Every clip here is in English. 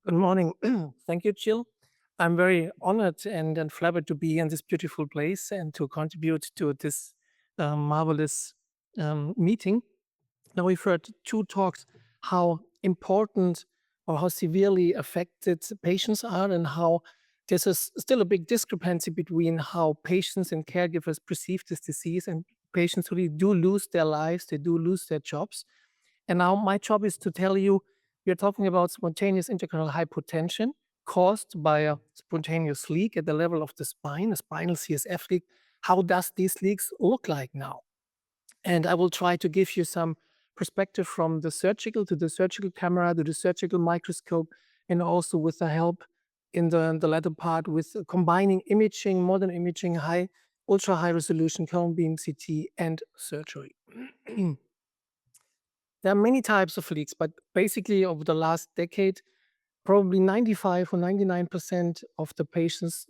Good morning. Thank you, Jill. I'm very honored and flattered to be in this beautiful place and to contribute to this marvelous meeting. Now, we've heard two talks how important or how severely affected patients are, and how there's still a big discrepancy between how patients and caregivers perceive this disease, and patients really do lose their lives, they do lose their jobs. And now my job is to tell you, we are talking about spontaneous intracranial hypotension caused by a spontaneous leak at the level of the spine, a spinal CSF leak. How does these leaks look like now? And I will try to give you some perspective from the surgical to the surgical camera to the surgical microscope, and also with the help in the latter part with combining imaging, modern imaging, ultra high resolution cone beam CT, and surgery. There are many types of leaks, but basically over the last decade, probably 95 or 99% of the patients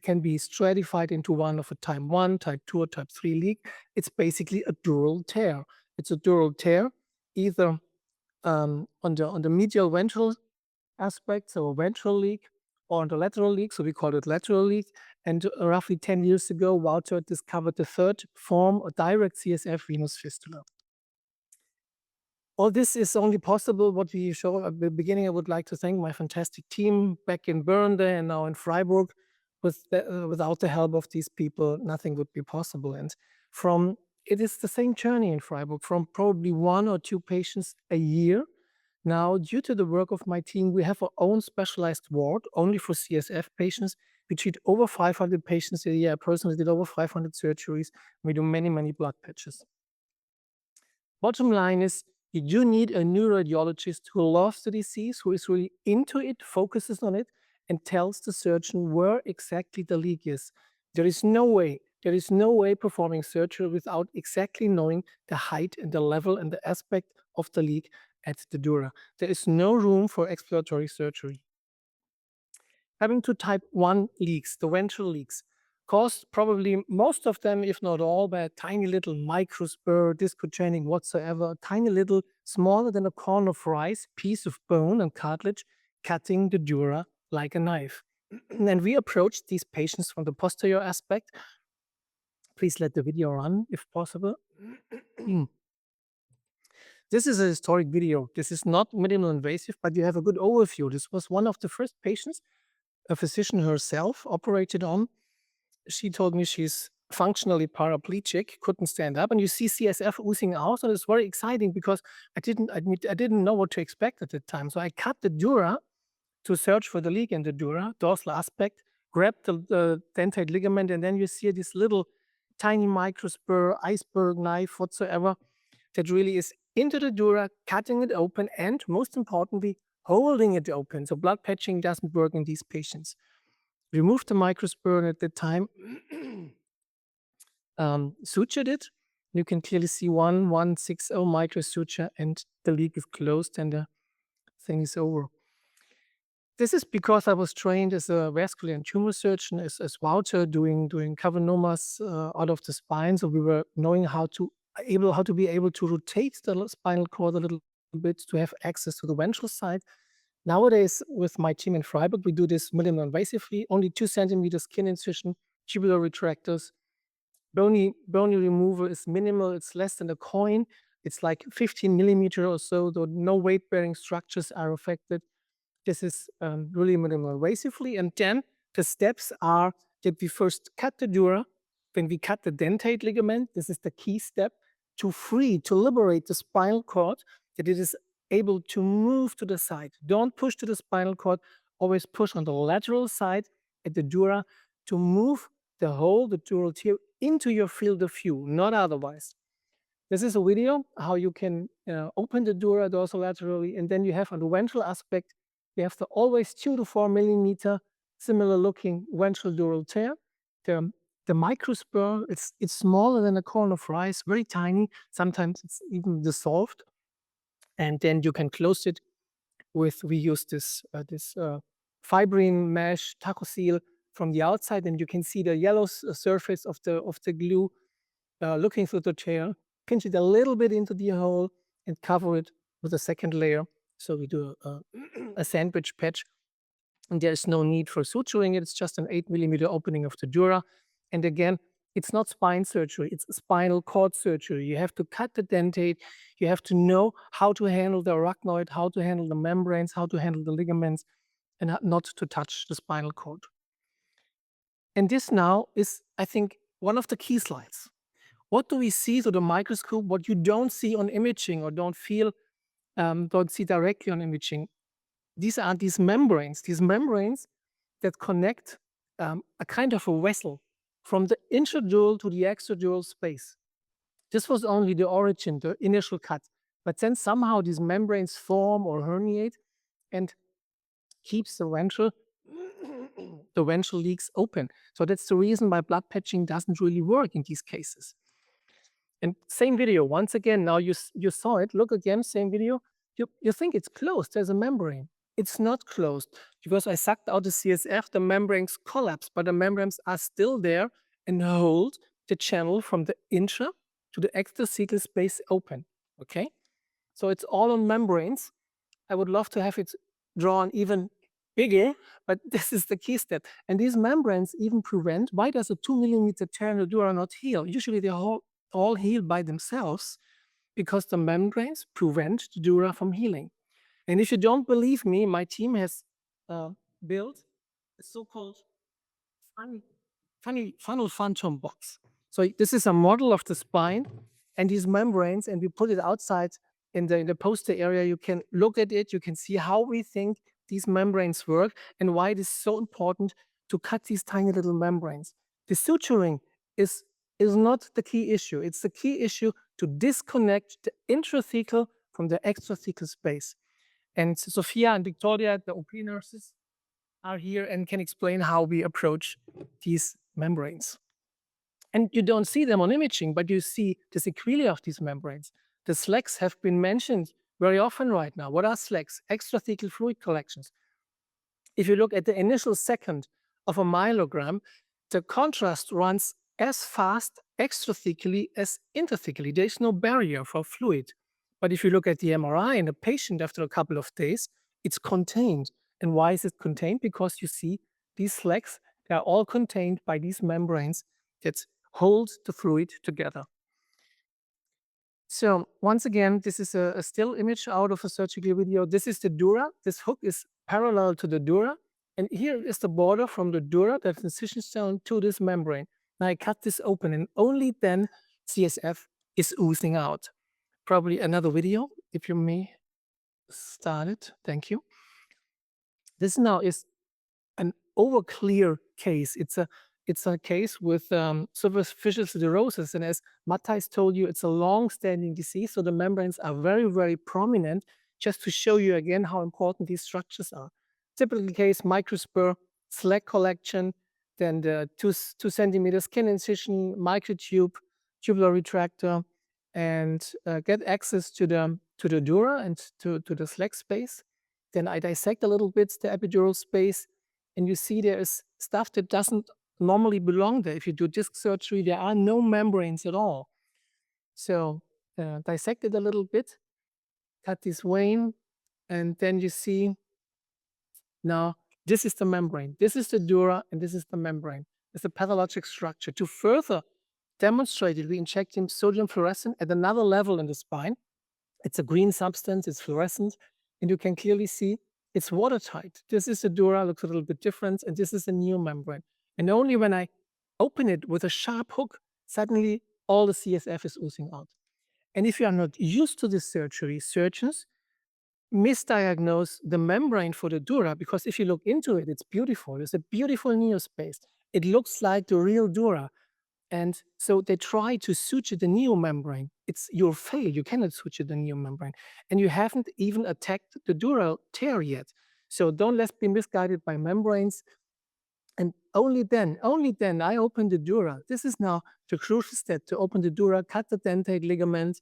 can be stratified into one of a type 1, type 2, or type 3 leak. It's basically a dural tear. It's a dural tear either on the medial ventral aspect, so a ventral leak, or on the lateral leak, so we call it lateral leak. And roughly 10 years ago, Wouter discovered the third form, a direct CSF-Venous fistula. All this is only possible, what we show at the beginning. I would like to thank my fantastic team back in Bern there and now in Freiburg. Without the help of these people, nothing would be possible. And it is the same journey in Freiburg, from probably 1 or 2 patients a year. Now, due to the work of my team, we have our own specialized ward only for CSF patients. We treat over 500 patients a year. I personally did over 500 surgeries. We do many, many blood patches. Bottom line is, you do need a neuroradiologist who loves the disease, who is really into it, focuses on it, and tells the surgeon where exactly the leak is. There is no way performing surgery without exactly knowing the height and the level and the aspect of the leak at the dura. There is no room for exploratory surgery. Having to type 1 leaks, the ventral leaks, caused probably most of them, if not all, by a tiny little microspur, discogenic whatsoever, a tiny little, smaller than a corn of rice, piece of bone and cartilage, cutting the dura like a knife. And we approached these patients from the posterior aspect. Please let the video run, if possible. This is a historic video. This is not minimal invasive, but you have a good overview. This was one of the first patients a physician herself operated on. She told me she's functionally paraplegic, couldn't stand up, and you see CSF oozing out, and it's very exciting because I didn't know what to expect at the time. So I cut the dura to search for the leak in the dura, dorsal aspect, grabbed the dentate ligament, and then you see this little tiny microspur, iceberg knife, whatsoever, that really is into the dura, cutting it open, and most importantly, holding it open. So blood patching doesn't work in these patients. Remove the microspur at the time, sutured it. You can clearly see 160 microsuture, and the leak is closed and the thing is over. This is because I was trained as a vascular and tumor surgeon, as Wouter, doing cavernomas out of the spine. So we were knowing how to be able to rotate the spinal cord a little bit to have access to the ventral side. Nowadays, with my team in Freiburg, we do this minimally invasively, only 2 centimeters skin incision, tubular retractors. Bony removal is minimal. It's less than a coin. It's like 15 millimeter or so, though no weight-bearing structures are affected. This is really minimal invasively. And then the steps are that we first cut the dura, then we cut the dentate ligament. This is the key step to liberate the spinal cord, that it is able to move to the side. Don't push to the spinal cord, always push on the lateral side at the dura to move the dural tear into your field of view, not otherwise. This is a video how you can open the dura dorsolaterally, and then you have on the ventral aspect, you have the always 2 to 4 millimeter similar looking ventral dural tear. The microspur, it's smaller than a corn of rice, very tiny. Sometimes it's even dissolved. And then you can close it we use this fibrine mesh taco seal from the outside, and you can see the yellow surface of the glue looking through the tear. Pinch it a little bit into the hole and cover it with a second layer So we do a sandwich patch, and there's no need for suturing it. It's just an 8 mm opening of the dura. And again, it's not spine surgery, it's spinal cord surgery. You have to cut the dentate. You have to know how to handle the arachnoid, how to handle the membranes, how to handle the ligaments, and not to touch the spinal cord. And this now is, I think, one of the key slides. What do we see through the microscope? What you don't see on imaging or don't see directly on imaging. These are these membranes that connect a kind of a vessel from the intradural to the extradural space. This was only the origin, the initial cut. But then somehow these membranes form or herniate and keeps the ventral leaks open. So that's the reason why blood patching doesn't really work in these cases. And same video, once again, now you saw it, look again, same video. You think it's closed, there's a membrane. It's not closed because I sucked out the CSF, the membranes collapse, but the membranes are still there and hold the channel from the intra to the extracecal space open, okay? So it's all on membranes. I would love to have it drawn even bigger, but this is the key step. And these membranes even prevent, why does a 2 mm tear in the dura not heal? Usually they all heal by themselves because the membranes prevent the dura from healing. And if you don't believe me, my team has built a so-called funnel phantom box. So this is a model of the spine and these membranes, and we put it outside in the poster area. You can look at it, you can see how we think these membranes work and why it is so important to cut these tiny little membranes. The suturing is not the key issue. It's the key issue to disconnect the intrathecal from the extrathecal space. And Sophia and Victoria, the OP nurses, are here and can explain how we approach these membranes. And you don't see them on imaging, but you see the sequelae of these membranes. The SLECs have been mentioned very often right now. What are SLECs? Extrathecal fluid collections. If you look at the initial second of a myelogram, the contrast runs as fast extrathecally as intrathecally. There is no barrier for fluid. But if you look at the MRI in a patient after a couple of days, it's contained. And why is it contained? Because you see these SLECs, they are all contained by these membranes that hold the fluid together. So once again, this is a still image out of a surgical video. This is the dura. This hook is parallel to the dura. And here is the border from the dura, that incision stone, to this membrane. Now I cut this open and only then CSF is oozing out. Probably another video, if you may start it. Thank you. This now is an over-clear case. It's a case with superficial siderosis, and as Matthijs told you, it's a long-standing disease, so the membranes are very, very prominent, just to show you again how important these structures are. Typical case, microspur, SLEC collection, then the 2 centimeter skin incision, microtube, tubular retractor, and get access to the dura and to the SLEC space. Then I dissect a little bit the epidural space, and you see there is stuff that doesn't normally belong there. If you do disc surgery, there are no membranes at all. So dissect it a little bit, cut this vein, and then you see now this is the membrane. This is the dura, and this is the membrane. It's a pathologic structure. To further demonstrate it, we inject him sodium fluorescent at another level in the spine. It's a green substance, it's fluorescent, and you can clearly see it's watertight. This is the dura, looks a little bit different, and this is the new membrane. And only when I open it with a sharp hook, suddenly all the CSF is oozing out. And if you are not used to this surgery, surgeons misdiagnose the membrane for the dura, because if you look into it, it's beautiful. It's a beautiful neospace. It looks like the real dura. And so they try to suture the neomembrane. You'll fail. You cannot suture the neomembrane. And you haven't even attacked the dural tear yet. So let's be misguided by membranes. And only then I open the dura. This is now the crucial step, to open the dura, cut the dentate ligament,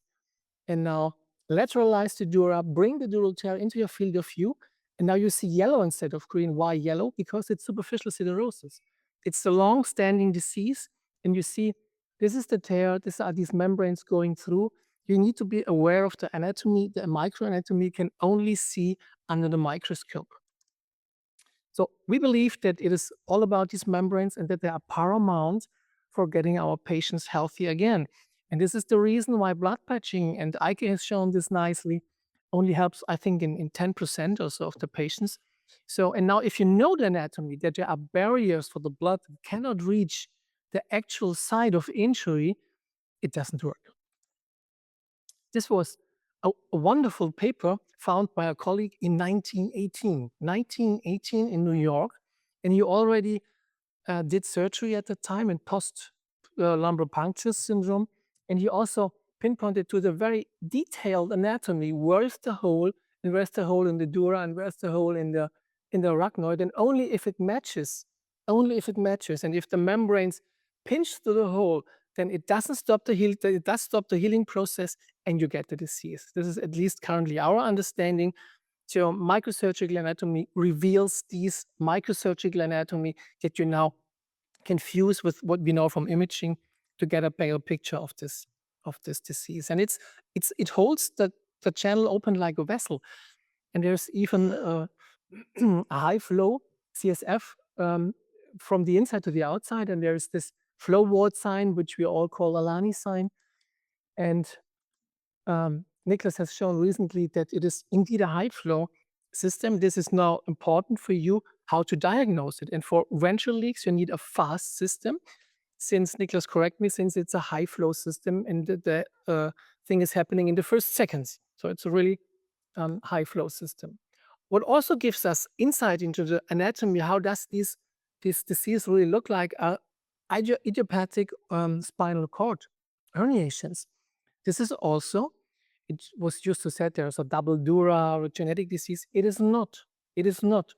and now lateralize the dura, bring the dural tear into your field of view. And now you see yellow instead of green. Why yellow? Because it's superficial siderosis. It's a long-standing disease. And you see, this is the tear, these are these membranes going through, you need to be aware of the anatomy. The microanatomy can only see under the microscope. So we believe that it is all about these membranes and that they are paramount for getting our patients healthy again. And this is the reason why blood patching, and Ike has shown this nicely, only helps, I think, in 10% or so of the patients. So, and now if you know the anatomy, that there are barriers for the blood that cannot reach the actual site of injury, it doesn't work. This was a wonderful paper found by a colleague in 1918 in New York. And he already did surgery at the time in post lumbar puncture syndrome. And he also pinpointed to the very detailed anatomy, where's the hole, and where's the hole in the dura, and where's the hole in the arachnoid. And only if it matches, and if the membranes pinch through the hole, then it doesn't stop the it does stop the healing process, and you get the disease. This is at least currently our understanding. So microsurgical anatomy reveals these microsurgical anatomy that you now can fuse with what we know from imaging to get a better picture of this disease. And it holds the channel open like a vessel. And there's even a high flow CSF from the inside to the outside. And there's this flow ward sign, which we all call Alani sign. And Nicholas has shown recently that it is indeed a high flow system. This is now important for you how to diagnose it. And for ventral leaks, you need a fast system. Since Nicholas, correct me, since it's a high flow system and the thing is happening in the first seconds. So it's a really high flow system. What also gives us insight into the anatomy, how does this disease really look like, are idiopathic spinal cord herniations. This is also, it was used to say there's a double dura or a genetic disease. It is not. It is not.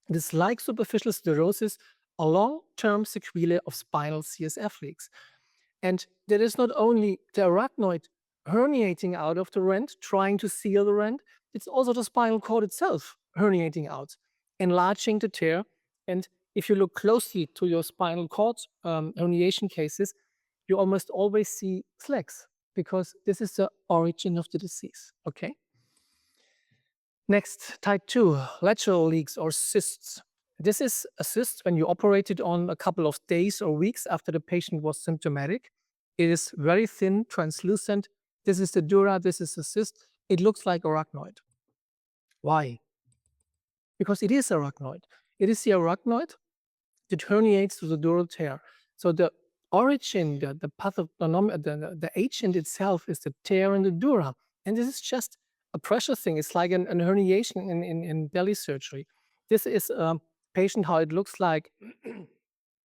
It is like superficial sclerosis, a long-term sequelae of spinal CSF leaks. And there is not only the arachnoid herniating out of the rent, trying to seal the rent, it's also the spinal cord itself herniating out, enlarging the tear. And if you look closely to your spinal cord herniation cases, you almost always see SLECs, because this is the origin of the disease, okay? Next, type 2, lateral leaks or cysts. This is a cyst when you operate it on a couple of days or weeks after the patient was symptomatic. It is very thin, translucent. This is the dura, this is the cyst. It looks like arachnoid. Why? Because it is arachnoid. It is the arachnoid that herniates to the dural tear. So the origin, the the agent itself is the tear in the dura. And this is just a pressure thing. It's like an herniation in belly surgery. This is a patient, how it looks like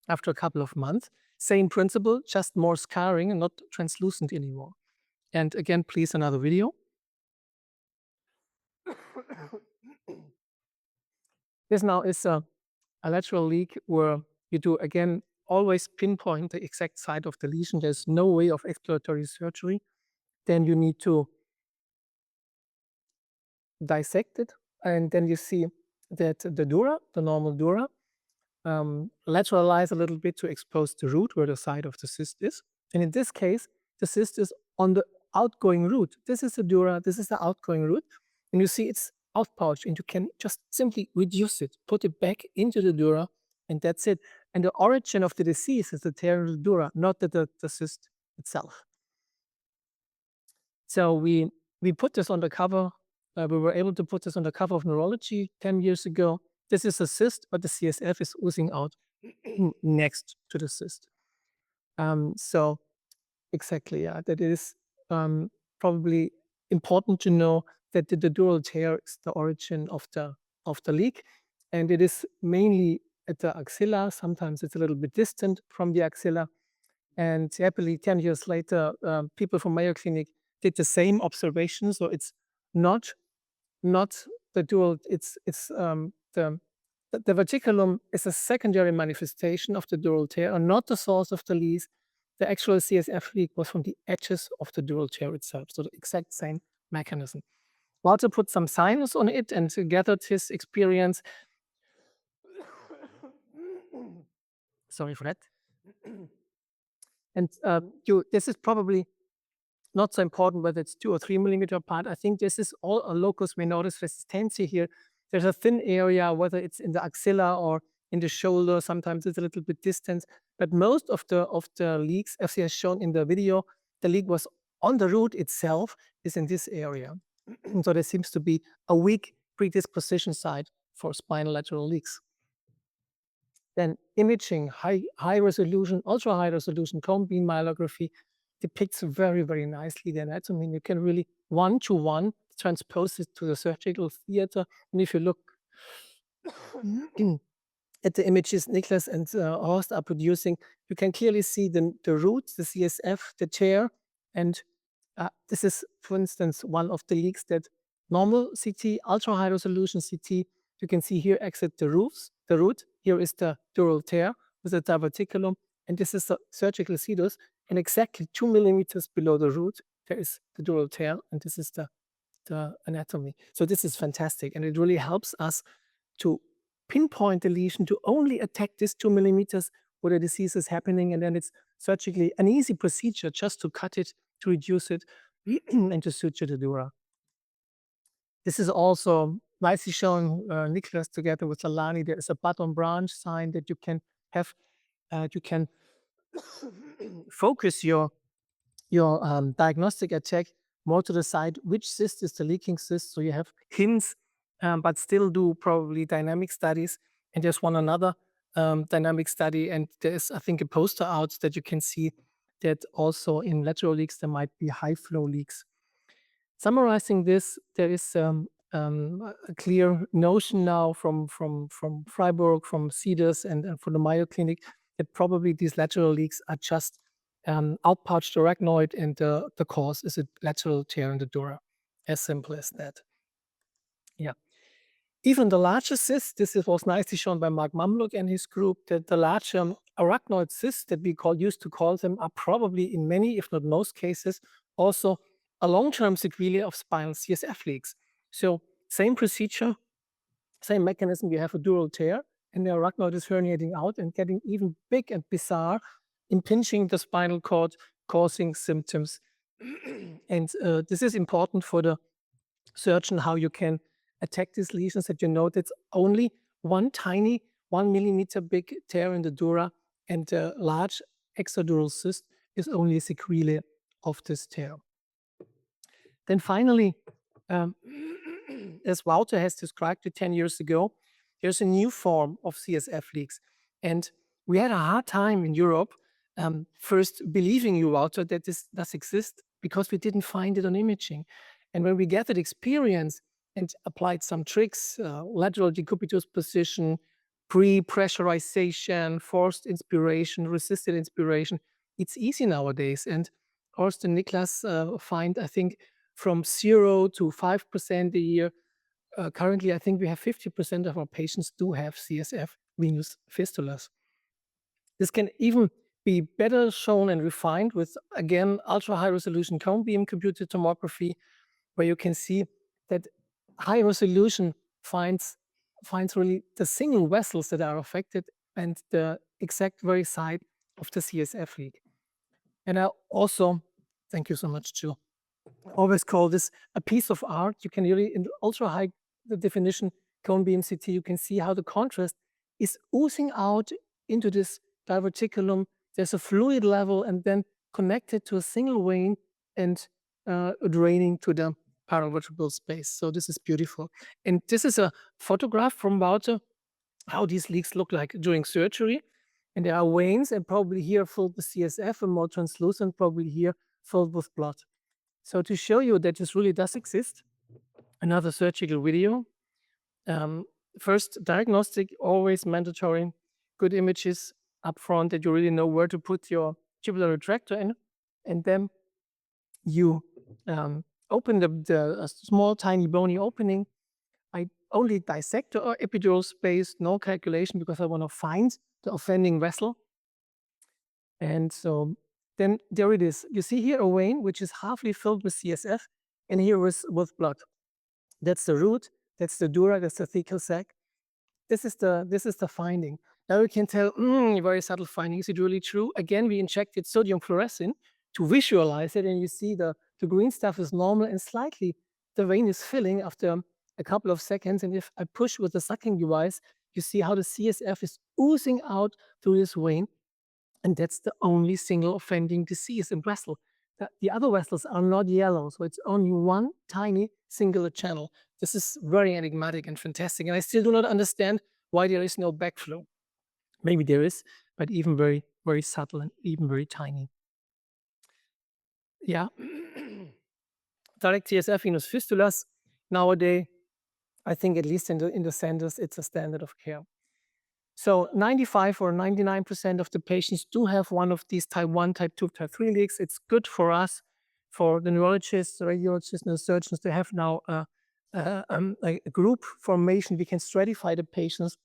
after a couple of months. Same principle, just more scarring and not translucent anymore. And again, please, another video. This now is a lateral leak where you do, again, always pinpoint the exact site of the lesion. There's no way of exploratory surgery. Then you need to dissect it. And then you see that the dura, the normal dura, lateralize a little bit to expose the root where the site of the cyst is. And in this case, the cyst is on the outgoing root. This is the dura, this is the outgoing root. And you see it's outpouched, and you can just simply reduce it, put it back into the dura, and that's it. And the origin of the disease is the tear in the dura, not the cyst itself. So we put this on the cover. We were able to put this on the cover of Neurology 10 years ago. This is a cyst, but the CSF is oozing out next to the cyst. So exactly, yeah, that is probably important to know that the dural tear is the origin of the leak, and it is mainly at the axilla. Sometimes it's a little bit distant from the axilla. And happily, 10 years later, people from Mayo Clinic did the same observation. So it's not the dual, it's the verticulum is a secondary manifestation of the dural tear and not the source of the leak. The actual CSF leak was from the edges of the dural tear itself. So the exact same mechanism. Walter put some science on it and gathered his experience. Sorry for that. And this is probably not so important whether it's 2 or 3 millimeter apart. I think this is all a locus menoris resistentia here. There's a thin area, whether it's in the axilla or in the shoulder. Sometimes it's a little bit distant, but most of the leaks, as he has shown in the video, the leak was on the root itself, is in this area. So there seems to be a weak predisposition site for spinal lateral leaks. Then imaging, high resolution, ultra high resolution cone beam myelography depicts very, very nicely the anatomy. You can really one-to-one transpose it to the surgical theater. And if you look at the images Niklas and Horst are producing, you can clearly see the roots, the CSF, the tear. And this is, for instance, one of the leaks that normal CT, ultra high resolution CT, you can see here exit the root. Here is the dural tear with the diverticulum, and this is the surgical cedus. And exactly 2 millimeters below the root, there is the dural tear, and this is the anatomy. So this is fantastic, and it really helps us to pinpoint the lesion, to only attack this 2 millimeters where the disease is happening, and then it's surgically an easy procedure just to cut it, to reduce it, and to suture the dura. This is also nicely shown, Nicholas together with Alani. There is a button branch sign that you can have, you can focus your diagnostic attack more to the side, which cyst is the leaking cyst. So you have hints, but still do probably dynamic studies. And there's one another dynamic study, and there's, I think, a poster out that you can see that also in lateral leaks there might be high flow leaks. Summarizing this, there is a clear notion now from Freiburg, from Cedars, and from the Mayo Clinic that probably these lateral leaks are just outpouched arachnoid, and the cause is a lateral tear in the dura. As simple as that. Yeah. Even the larger cysts, this was nicely shown by Mark Mamluk and his group, that the larger arachnoid cysts that we used to call them are probably in many, if not most cases, also a long-term sequelae of spinal CSF leaks. So same procedure, same mechanism. You have a dural tear, and the arachnoid is herniating out and getting even big and bizarre, impinging the spinal cord, causing symptoms. And this is important for the surgeon, how you can attack these lesions, that you know that's only one tiny 1 millimeter big tear in the dura, and the large extradural cyst is only a sequelae of this tear. Then finally, as Wouter has described it 10 years ago, there's a new form of CSF leaks. And we had a hard time in Europe first believing you, Wouter, that this does exist, because we didn't find it on imaging. And when we gathered experience and applied some tricks, lateral decubitus position, pre-pressurization, forced inspiration, resisted inspiration, it's easy nowadays. And Horst and Niklas find, I think, from 0 to 5% a year. Currently, I think we have 50% of our patients do have CSF-Venous fistulas. This can even be better shown and refined with, again, ultra-high resolution cone beam computed tomography, where you can see that high resolution finds really the single vessels that are affected and the exact very site of the CSF leak. And I also, thank you so much, Joe, always call this a piece of art. You can really, in ultra high definition cone beam CT, you can see how the contrast is oozing out into this diverticulum. There's a fluid level, and then connected to a single vein and draining to the paravertebral space. So this is beautiful. And this is a photograph from Wouter, how these leaks look like during surgery. And there are veins, and probably here filled with CSF, and more translucent, probably here filled with blood. So to show you that this really does exist, another surgical video. First, diagnostic, always mandatory. Good images up front, that you really know where to put your tubular retractor in. And then you open a small, tiny, bony opening. I only dissect the epidural space, no calculation, because I want to find the offending vessel. And so then there it is. You see here a vein which is halfly filled with CSF, and here with blood. That's the root, that's the dura, that's the thecal sac. This is the finding. Now you can tell, very subtle finding. Is it really true? Again, we injected sodium fluorescein to visualize it, and you see the green stuff is normal and slightly the vein is filling after a couple of seconds. And if I push with the sucking device, you see how the CSF is oozing out through this vein. And that's the only single offending disease in vessel. The other vessels are not yellow, so it's only one tiny singular channel. This is very enigmatic and fantastic, and I still do not understand why there is no backflow. Maybe there is, but even very, very subtle and even very tiny. Yeah. Direct CSF-Venous fistulas, nowadays, I think at least in the centers, it's a standard of care. So 95 or 99% of the patients do have one of these type 1, type 2, type 3 leaks. It's good for us, for the neurologists, the radiologists, and the surgeons to have now a group formation. We can stratify the patients,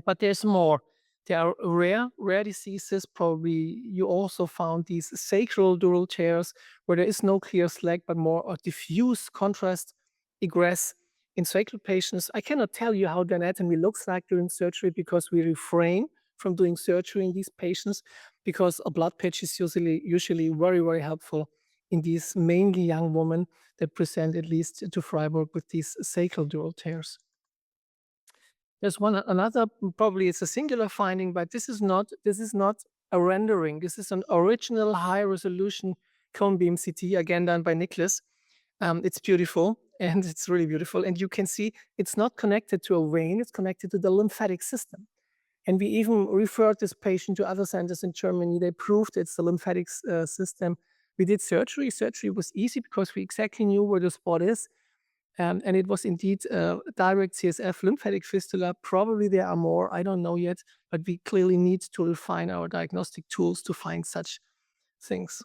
but there's more. There are rare diseases. Probably you also found these sacral dural tears where there is no clear SLEC, but more a diffuse contrast egress in sacral patients. I cannot tell you how the anatomy looks like during surgery because we refrain from doing surgery in these patients, because a blood patch is usually very, very helpful in these mainly young women that present at least to Freiburg with these sacral dural tears. There's another, probably it's a singular finding, but this is not a rendering. This is an original high resolution cone beam CT, again done by Nicholas. It's beautiful, and it's really beautiful. And you can see it's not connected to a vein, it's connected to the lymphatic system. And we even referred this patient to other centers in Germany. They proved it's the lymphatic system. We did surgery. Surgery was easy because we exactly knew where the spot is. And it was indeed direct CSF lymphatic fistula. Probably there are more, I don't know yet, but we clearly need to refine our diagnostic tools to find such things.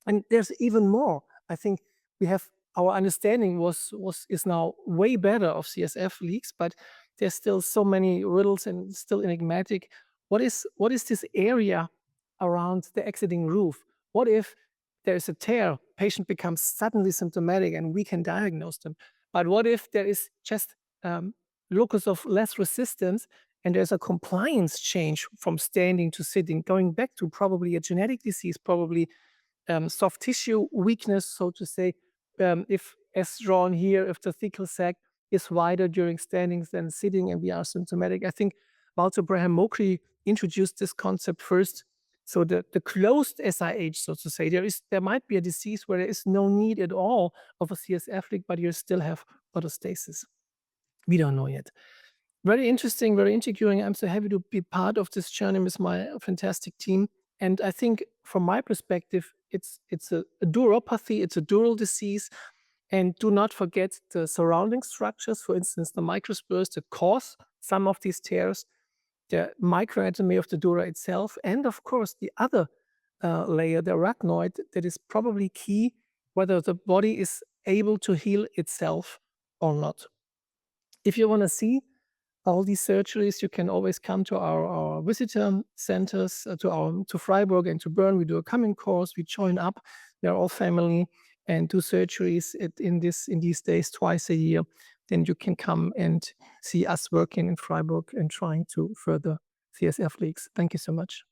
And there's even more. I think we have, our understanding is now way better of CSF leaks, but there's still so many riddles and still enigmatic. What is this area around the exiting roof? What if there's a tear, patient becomes suddenly symptomatic and we can diagnose them? But what if there is just locus of less resistance and there's a compliance change from standing to sitting, going back to probably a genetic disease, probably soft tissue weakness, so to say, if, as drawn here, if the thecal sac is wider during standing than sitting and we are symptomatic. I think Walter Braham Mokri introduced this concept first. So the closed SIH, so to say, there might be a disease where there is no need at all of a CSF leak, but you still have autostasis. We don't know yet. Very interesting, very intriguing. I'm so happy to be part of this journey with my fantastic team. And I think from my perspective, it's a duropathy, it's a dural disease. And do not forget the surrounding structures, for instance, the microspurs that cause some of these tears, the microanatomy of the dura itself, and of course the other layer, the arachnoid, that is probably key, whether the body is able to heal itself or not. If you want to see all these surgeries, you can always come to our visitor centers, to Freiburg and to Bern. We do a coming course, we join up, they're all family, and do surgeries in these days twice a year. Then you can come and see us working in Freiburg and trying to further CSF leaks. Thank you so much.